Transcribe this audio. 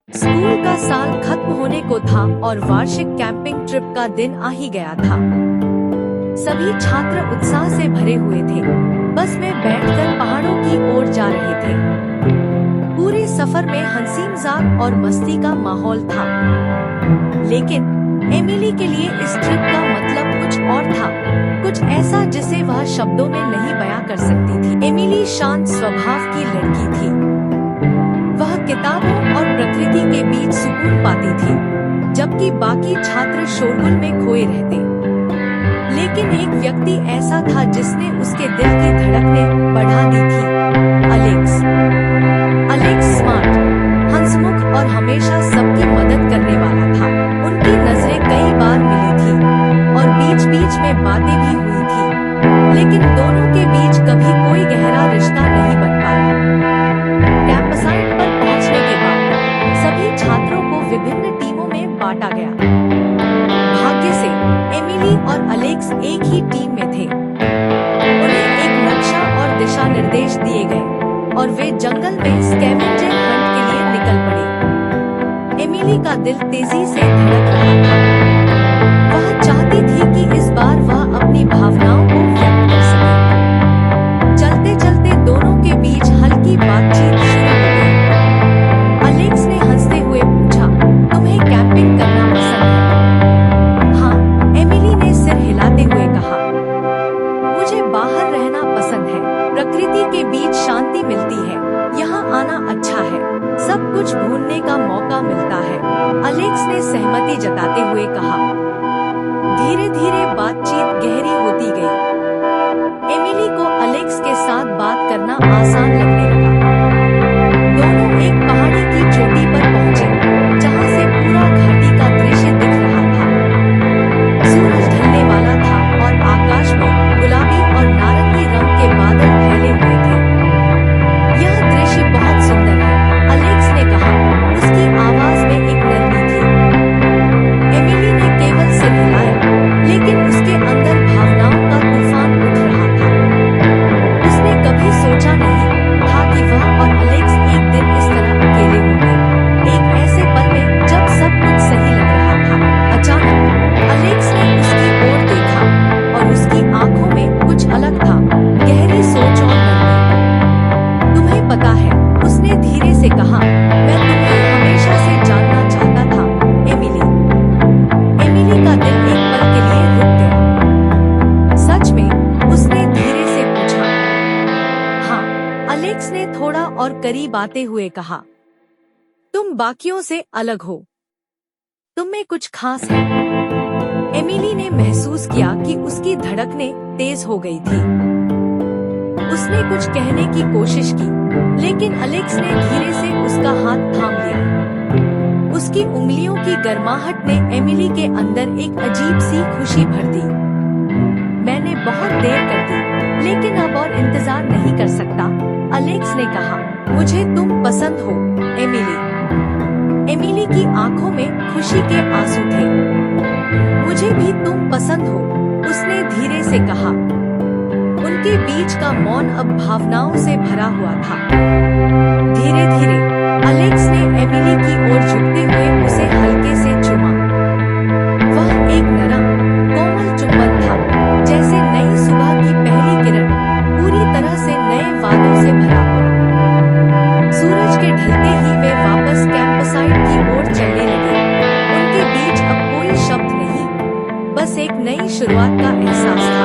School का साल खत्म होने को था और वार्षिक कैंपिंग ट्रिप का दिन आ ही गया था। सभी छात्र उत्साह से भरे हुए थे। बस में बैठकर पहाड़ों की ओर जा रहे थे। पूरे सफर में हंसी मजाक और मस्ती का माहौल था। लेकिन एमिली के लिए इस ट्रिप का मतलब कुछ और था, कुछ ऐसा जिसे वह शब्दों में नहीं बयां कर सकती थी। एमिली शांत स्वभाव की लड़की थी। वह किताबों और प्रकृति के बीच सुकून पाती थी, जबकि बाकी छात्र शोरगुल में खोए रहते। लेकिन एक व्यक्ति ऐसा था जिसने उसके दिल की धड़कनें बढ़ा दी थी। अलेक्स। अलेक्स स्मार्ट, हंसमुख और हमेशा सबकी मदद करने वाला था। उनकी नजरें कई बार मिली थी और बीच बीच में बातें भी हुई थी, लेकिन दोनों के बीच कभी कोई गहरा रिश्ता नहीं बन पाया। कैंपसाइट पर पहुंचने के बाद सभी छात्रों को विभिन्न टीमों में बांटा गया। भाग्य से एमिली और अलेक्स एक ही टीम में थे। उन्हें एक नक्शा और दिशा निर्देश दिए गए और वे जंगल में स्कैवेंजर हंट के लिए निकल पड़े। एमिली का दिल तेजी से धड़क रहा था। वह चाहती थी कि इस बार वह अपनी भावनाओं को व्यक्त कर सके। चलते चलते दोनों के बीच हल्की बातचीत शुरू हो गई। अलेक्स ने हंसते हुए पूछा, तुम्हें कैंपिंग करना पसंद है? हाँ, एमिली ने सिर हिलाते हुए कहा। मुझे बाहर रहना पसंद है। प्रकृति के बीच शांति मिलती है। यहाँ आना अच्छा है। सब कुछ भूलने का मौका मिलता है। अलेक्स ने सहमति जताते हुए कहा। धीरे धीरे बातचीत गहरी होती गई। एमिली को अलेक्स के साथ बात करना आसान लगने लगा। दोनों एक पहाड़ी की चोटी पर पहुंचे, जहां से पूरा घाटी का दृश्य दिख रहा था। सूरज ढलने वाला था और आकाश में गुलाबी और नारंगी रंग के बादल फैले हुए थे। यह दृश्य बहुत सुंदर है, अलेक्स ने कहा। उसकी आवाज में एक नरमी थी। एमिली ने केवल सिर हिलाया, लेकिन उसके अंदर भावनाओं का तूफान उठ रहा था। उसने कभी सोचा नहीं था कि वह और अलेक्स एक दिन इस तरह अकेले होंगे। एक ऐसे पल में जब सब कुछ सही लग रहा था, अचानक अलेक्स ने उसकी ओर देखा और उसकी आंखों में कुछ अलग था, गहरी सोच और नरमी। तुम्हें पता है, उसने धीरे से कहा, मैं तुम्हें हमेशा से जानना चाहता था, एमिली। एमिली का दिल एक पल के लिए रुक गया। सच में? उसने धीरे से पूछा। हाँ, अलेक्स ने थोड़ा और करीब आते हुए कहा। तुम बाकियों से अलग हो। तुम में कुछ खास है। एमिली ने महसूस किया कि उसकी धड़कनें तेज हो गई थी। उसने कुछ कहने की कोशिश की, लेकिन अलेक्स ने धीरे से उसका हाथ थाम लिया। उसकी उंगलियों की गर्माहट ने एमिली के अंदर एक अजीब सी खुशी भर दी। मैंने बहुत देर कर दी, लेकिन अब और इंतजार नहीं कर सकता, अलेक्स ने कहा। मुझे तुम पसंद हो, एमिली। एमिली की आंखों में खुशी के आंसू थे। मुझे भी तुम पसंद हो, उसने धीरे से कहा। उनके बीच का मौन अब भावनाओं से भरा हुआ था। धीरे धीरे अलेक्स ने एमिली की ओर झुकते हुए उसे हल्के से चूमा। वह एक नरम, कोमल चुंबन था, जैसे नई सुबह की पहली किरण, पूरी तरह से नए वादों से भरा हुआ। सूरज के ढलते ही वे वापस कैंपसाइट की ओर चलने लगे। उनके बीच अब कोई शब्द नहीं, बस एक नई शुरुआत का एहसास था।